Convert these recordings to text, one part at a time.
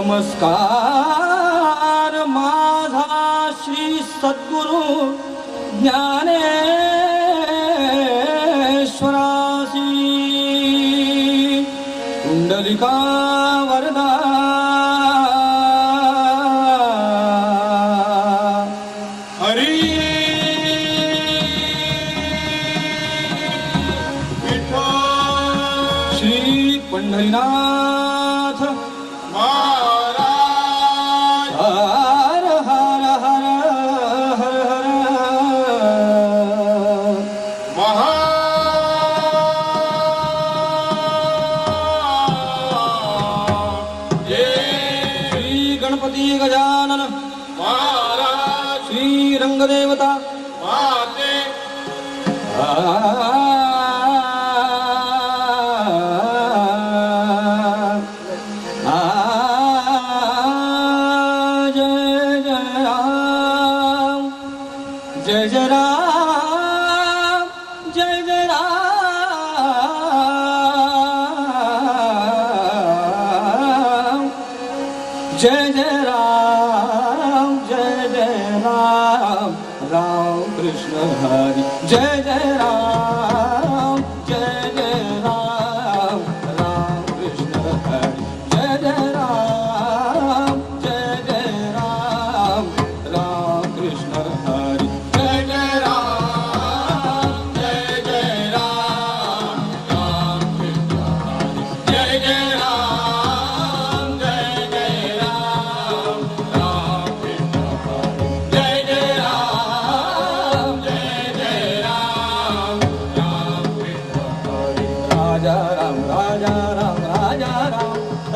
नमस्कार माझा श्री सद्गुरु ज्ञानेश्वरासी कुंडलिका वरदा हरी श्री पंढरीनाथ गजानन महाराज श्री रंगदेवता माते जय जय राम जय जय राम जय जय राम जय जय राम कृष्ण हरि जय जय राम राम कृष्ण हरि जय जय राम राम कृष्ण हरि जय जय राम राम कृष्ण हरि जय जय राम राम कृष्ण हरि जय जय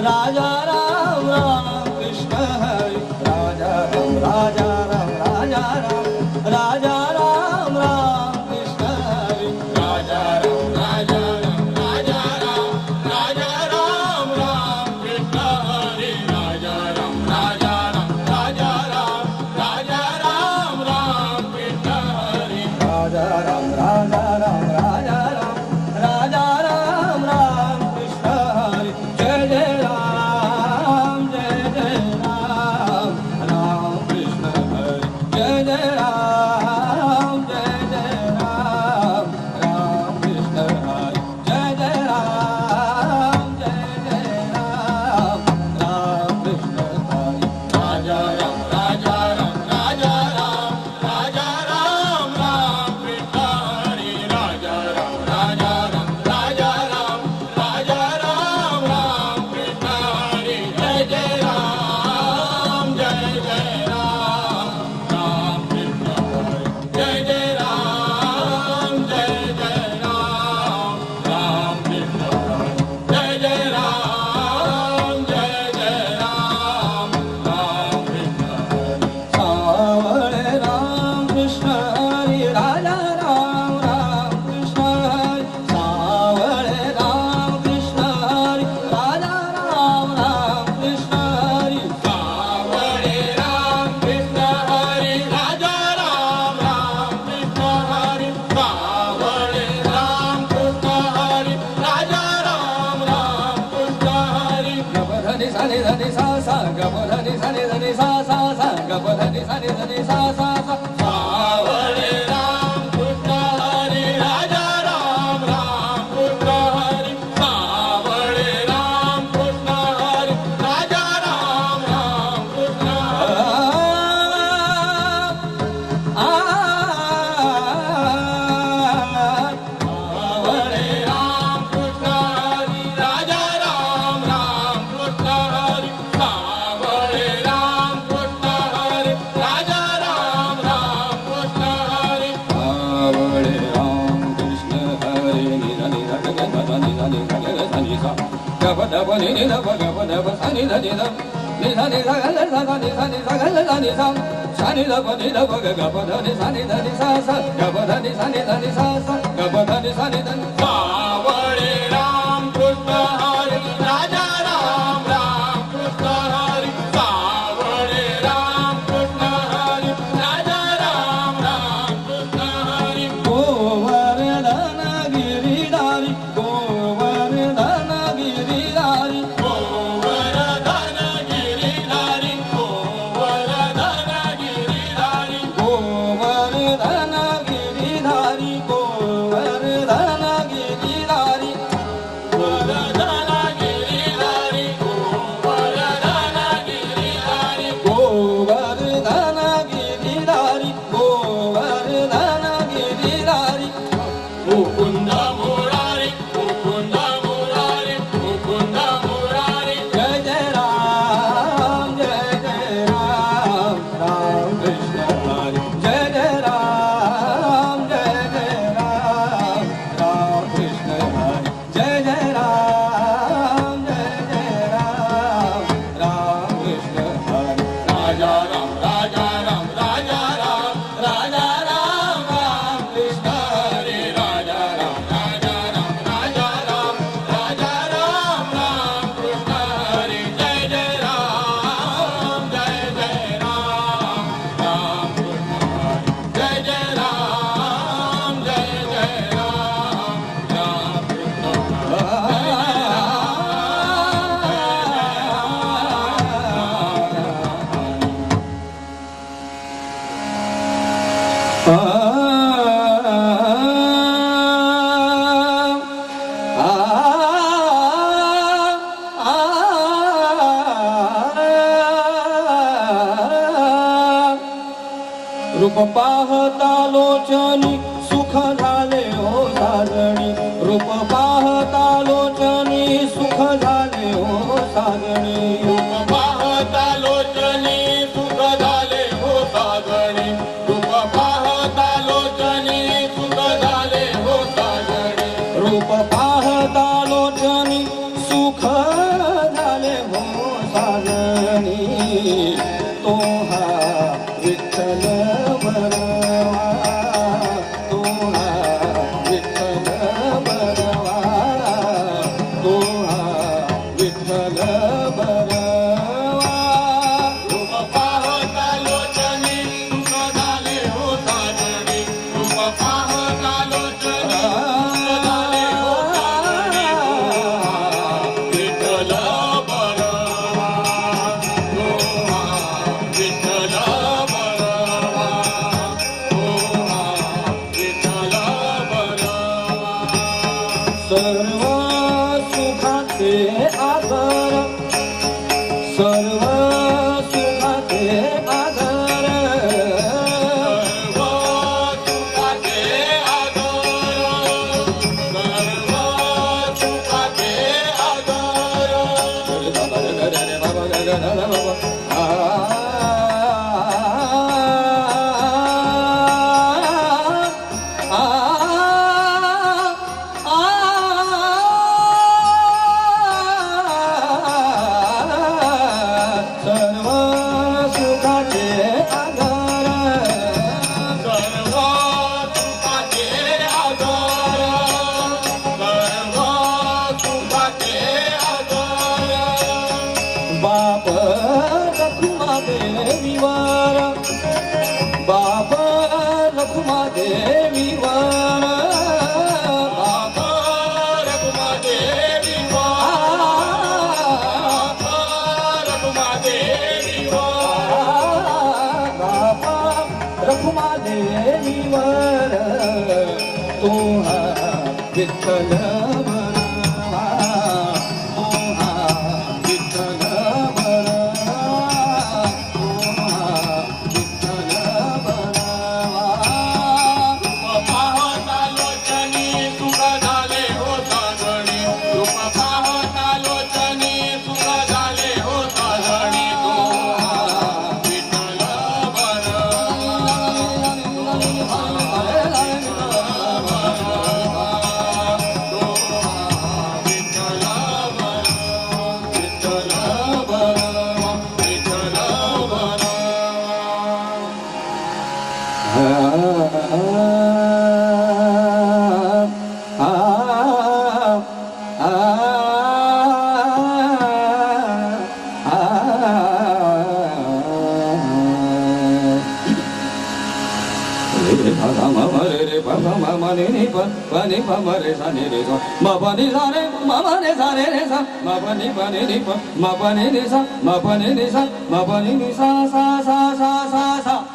राजा राम राम कृष्ण हरि राजा राम राम कृष्ण हरि राजा राम राम कृष्ण हरि राजा राम कृष्ण हरि राजा राम गपधनी सनी धनी सा सा सा गपधनी सनी धनी सा सा सा सावळे राम कृष्ण हरी राजा राम राम कृष्ण हरी सावळे राम कृष्ण हरी राजा राम राम कृष्ण हरी सावळे राम कृष्ण हरी राजा राम राम कृष्ण हरी सावळे राम कृष्ण हरी राजा राम राम कृष्ण हरी आवळे राम कृष्ण हरे निध निध गग गग निध निध गग सनि सा गप धप नि निध प गप धप सनि ध निध निध निध गग ध नि ध निध गग ध नि सा सनि ध प निध प गप ध नि सनि ध नि सा सा गप ध नि सनि ध नि सा सा गप ध नि सनि ध नि सावळे राम कृष्ण हरी राजा राम राम कृष्ण हरी सावळे राम कृष्ण हरी राजा राम राम कृष्ण हरी गोवर्धन गिरिधारी गोवर्धन गिरिधारी गोवर्धन गिरिधारी गोवर्धन गिरिधारी गोवर्धन गिरिधारी गोवर्धन गिरिधारी गोवर्धन गिरिधारी गोवर्धन गिरिधारी गोवर्धन गिरिधारी गोवर्धन गिरिधारी मुकुंद मुरारी मुकुंद मुरारी मुकुंद मुरारी जय जय राम राम कृष्ण हरी जय जय राम राम कृष्ण हरी जय जय राम राम कृष्ण हरी राजा राम राजा राम राजा राम राजा राम राम कृष्ण हरी राजा राम राजा राम राजा राम राजा राम राम कृष्ण हरी जय जय राम राम कृष्ण हरी जय जय राम राम कृष्ण रूप पाहता लोचनी सुख झाले हो साजणी रूप पाहता लोचनी सुख झाले हो साजणी रूप पाहता लोचनी सुख झाले हो साजणी रूप पाहता लोचनी सुख झाले हो साजणी रूप पाहता लोचनी सुख झाले हो साजणी तो हा विठ्ठल बरवा तो हा विठ्ठल बरवा तो हा विठ्ठल बरवा रूप पाहता लोचनी सुख झाले हो साजणी रूप पाहता लोचनी सुख झाले हो साजणी विठ्ठल बरवा विठ्ठल बरवा विठ्ठल बरवा सर्व सुखाचे आधार सर्व सुखाचे आधार सर्व सुखाचे आधार सर्व सुखाचे आधार विठ्ठल बरवा ओहा विठ्ठल बरवा ओहा विठ्ठल बरवा पाहता लोचनी सुख झाले हो ताजणी रूप पाहता लोचनी सुख झाले हो ताजणी विठ्ठल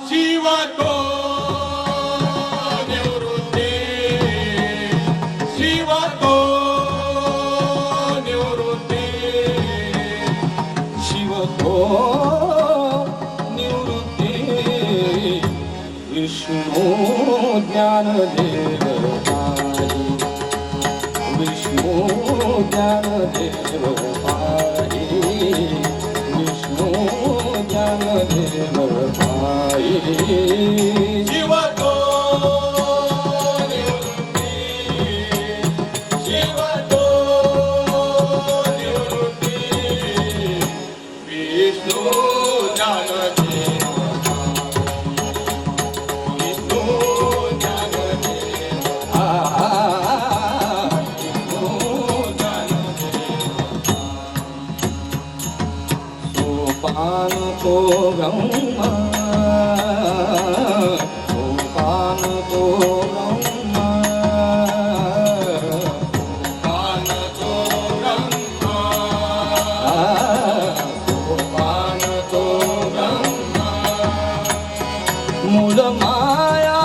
शिव तो निवृत्ती शिव तो निवृत्ती शिव तो निवृत्ती विष्णू ज्ञानदेव पाहि विष्णू ज्ञानदेव पाहि विष्णू ज्ञानदेव पाहि शिव तो निवृत्ती शिव तो निवृत्ती विष्णू ज्ञानदेव विष्णू ज्ञानदेव सोपान तो ब्रह्मा सोपान तो ब्रह्मा पान तो ब्रह्मा सोपान तो ब्रह्मा मूल माया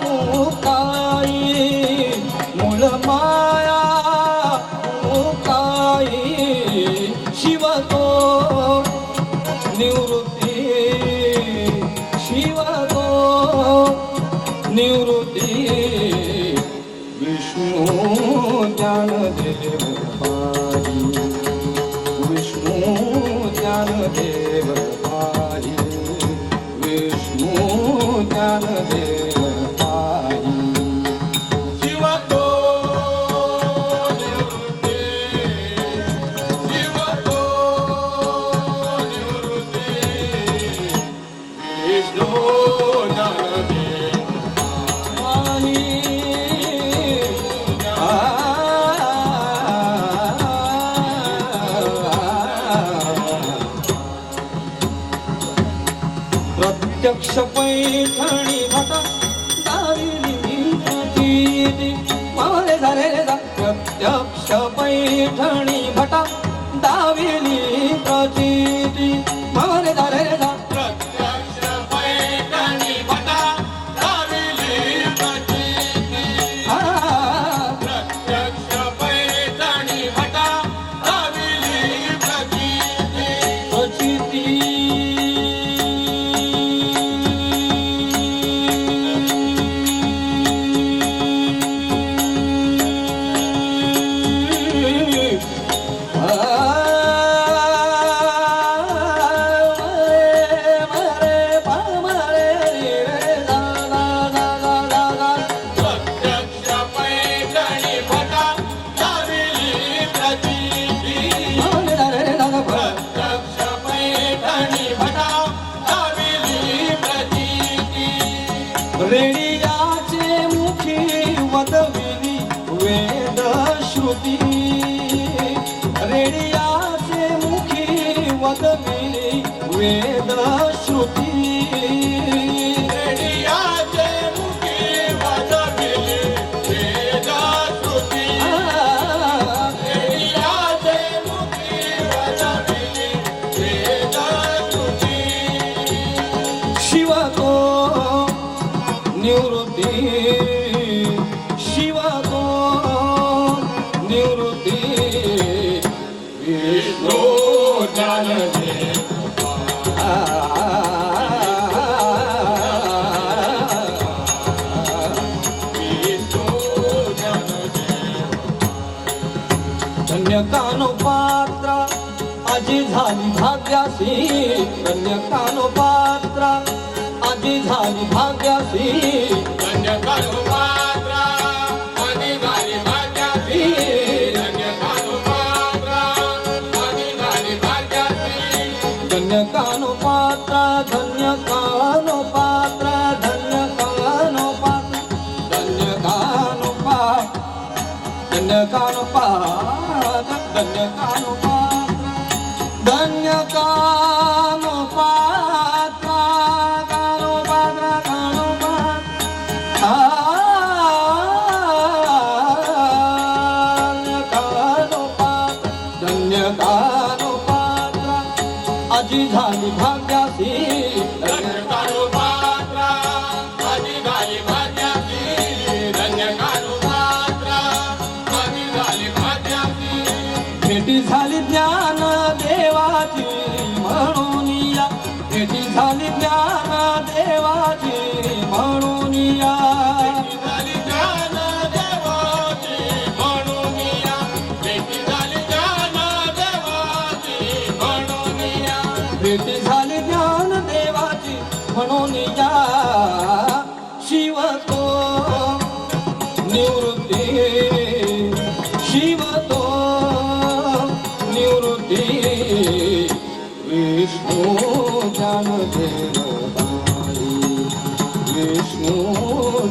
मुक्ताई मूल माया मुक्ताई शिव तो निवृत्ती शिव तो निवृत्ती विष्णू ज्ञानदेव पाहि विष्णू ज्ञानदेव पाहि विष्णू ज्ञानदेव पाहि शिव तो निवृत्ती शिव तो निवृत्ती विष्णू ज्ञानदेव पाहि प्रत्यक्ष पैठणी भटा दारिली प्रतीती मारे झाले प्रत्यक्ष पैठणी भटा दाविली प्रतीती मारे झाले प्रत्यक्ष पैठणी भटा दाविली प्रतीती प्रत्यक्ष पैठणी भटा दाविली प्रतीती प्रतीती प्रत्यक्ष पैठणी भटा दाविली प्रतीती प्रत्यक्ष पैठणी भटा दाविली प्रतीती रेडियाचे मुखी वदविली वेद श्रुती रेडियाचे मुखी वदविली वेद श्रुती रेडियाचे मुखी वाजविली वेद श्रुती रेडियाचे मुखी वाजविली वेद श्रुती शिव तो निवृत्ती शिव तो निवृत्ती विष्णू ज्ञानदेव धन्यकानुपात्र आजी झाली भाग्यासी धन्यकानुपात्र आजी झाली भाग्यासी धन्यकानुपात्र आजी झाली भाग्यासी धन्यकानुपात्र आजी झाली भाग्यासी धन्यकानुपात्र धन्यकानुपात्र धन्यकानुपात्र धन्यकानुपात्र धन्यकानुपात्र धन्यकानुपात्र धन्यकानुपात्र आजी झाली भाग्यासी धन्यकानुपात्र आजी झाली भाग्यासी धन्यकानुपात्र आजी झाली भाग्यासी भेटी झाली ज्ञान देवाची म्हणून या भेटी झाली ज्ञान देवाची म्हणून या झाली ज्ञान देवाची म्हणून या भेटी झाली ज्ञान देवाची म्हणून या भेटी झाली ज्ञान देवाची म्हणून या शिव तो निवृत्ती शिव तो निवृत्ती विष्णू ज्ञानदेव पारी विष्णू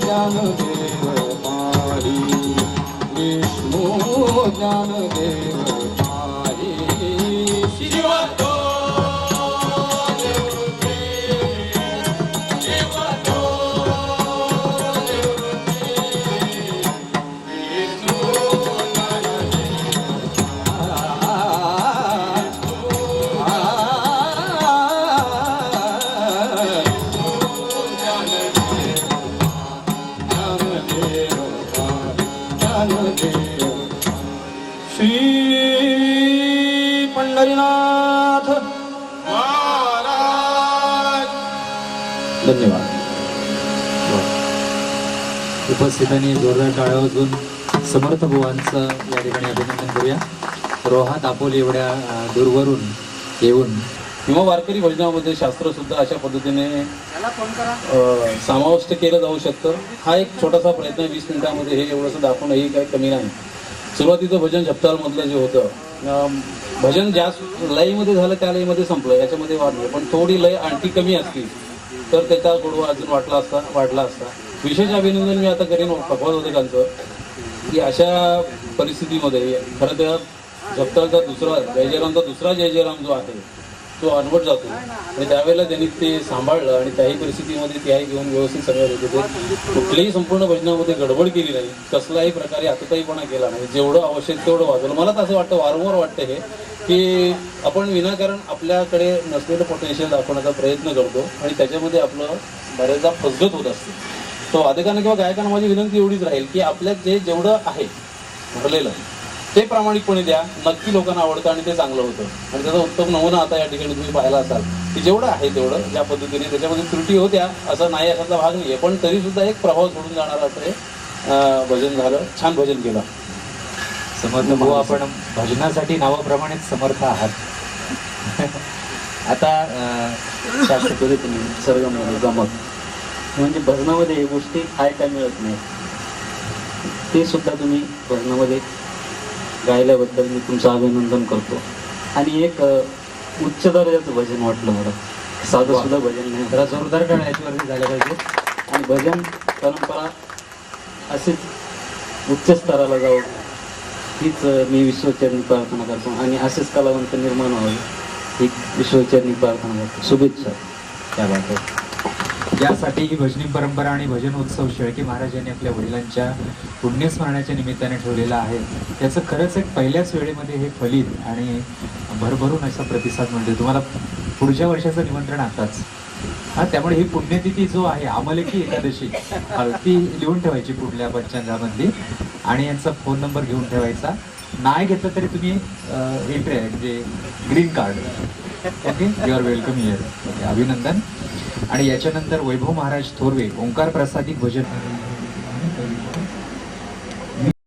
ज्ञानदेव पारी विष्णू ज्ञानदेव पारी शिव तो निवृत्ती शिव तो निवृत्ती विष्णू श्री पंढरीनाथ महाराज धन्यवाद. उपस्थितांनी जोरदार टाळ्या वाजवून समर्थ बुवांचं या ठिकाणी अभिनंदन करूया. रोहा दापोली एवढ्या दूरवरून येऊन किंवा वारकरी भजनामध्ये शास्त्र सुद्धा अशा पद्धतीने समाविष्ट केलं जाऊ शकतं. हा एक छोटासा प्रयत्न 20 मिनिटांमध्ये हे एवढंसं दाखवणं हे काही कमी नाही. सुरुवातीचं भजन झपतालमधलं जे होतं भजन ज्या लयमध्ये झालं त्या लयमध्ये संपलं, याच्यामध्ये वाढ नाही. पण थोडी लय आणखी कमी असती तर त्याचा गोडवा अजून वाढला असता. विशेष अभिनंदन मी आता करीन भगवंतांचं की अशा परिस्थितीमध्ये खरं तर झपतालचा दुसरा जय जयराम जो आहे तो अनवट जातो आणि त्यावेळेला त्यांनी ते सांभाळलं आणि त्याही परिस्थितीमध्ये त्याही घेऊन व्यवस्थित सगळं होते. ते कुठल्याही संपूर्ण भजनामध्ये गडबड केली नाही, कसलाही प्रकारे आतताईपणा केला नाही, जेवढं आवश्यक तेवढं वाजवलं. मला तर असं वाटतं, वारंवार वाटतं हे की आपण विनाकारण आपल्याकडे नसलेलं पोटेन्शियल दाखवण्याचा प्रयत्न करतो आणि त्याच्यामध्ये आपलं बऱ्याचदा फसगत होत असते. तो वादकांना किंवा गायकांना माझी विनंती एवढीच राहील की आपल्यात जे जेवढं आहे भरलेलं ते प्रामाणिकपणे द्या. नक्की लोकांना आवडतं आणि ते चांगलं होतं. आणि त्याचा उत्तम नमुना आता या ठिकाणी तुम्ही पाहिला असाल की जेवढं आहे तेवढं ज्या पद्धतीने त्याच्यामध्ये त्रुटी होत्या असं नाही, अशातला भाग नाही आहे, पण तरीसुद्धा एक प्रभाव सोडून जाणारं असं हे भजन झालं. छान भजन केलं. समर्थ भाऊ, आपण भजनासाठी नावाप्रमाणेच समर्थ आहात. आता शास्त्र तुम्ही सर्गमध्ये गमक म्हणजे भजनामध्ये हे गोष्टी काय मिळत नाही, ते सुद्धा तुम्ही भजनामध्ये गायल्याबद्दल मी तुमचं अभिनंदन करतो. आणि एक उच्च दर्जाचं भजन वाटलं मला, साधं सुद्धा भजन नाही. जरा जोरदार टाळ्या याच्यावरती झाल्या पाहिजे. आणि भजन परंपरा असेच उच्च स्तराला जावं हीच मी विश्वचरणी प्रार्थना करतो. आणि असेच कलावंत निर्माण व्हावे ही विश्वचरणी प्रार्थना करतो. शुभेच्छा. त्या बाबत यासाठी ही भजनी परंपरा आणि भजन उत्सव शेळके महाराज यांनी आपल्या वडिलांच्या पुण्यस्मरणाच्या निमित्ताने ठेवलेला आहे. त्याचं खरंच एक पहिल्याच वेळेमध्ये हे फलित आणि भरभरून असा प्रतिसाद मिळतो. तुम्हाला पुढच्या वर्षाचं निमंत्रण आताच. त्यामुळे ही पुण्यतिथी जो आहे आमलकी एकादशी ती लिहून ठेवायची पुढल्या पंचांगामधली आणि यांचा फोन नंबर घेऊन ठेवायचा. नाही घेतलं तरी तुम्ही एंट्री आहे म्हणजे green card. Okay, you are welcome here. Okay, अभिनंदन. आणि याच्यानंतर वैभव महाराज थोरवे ओंकार प्रसादिक भजन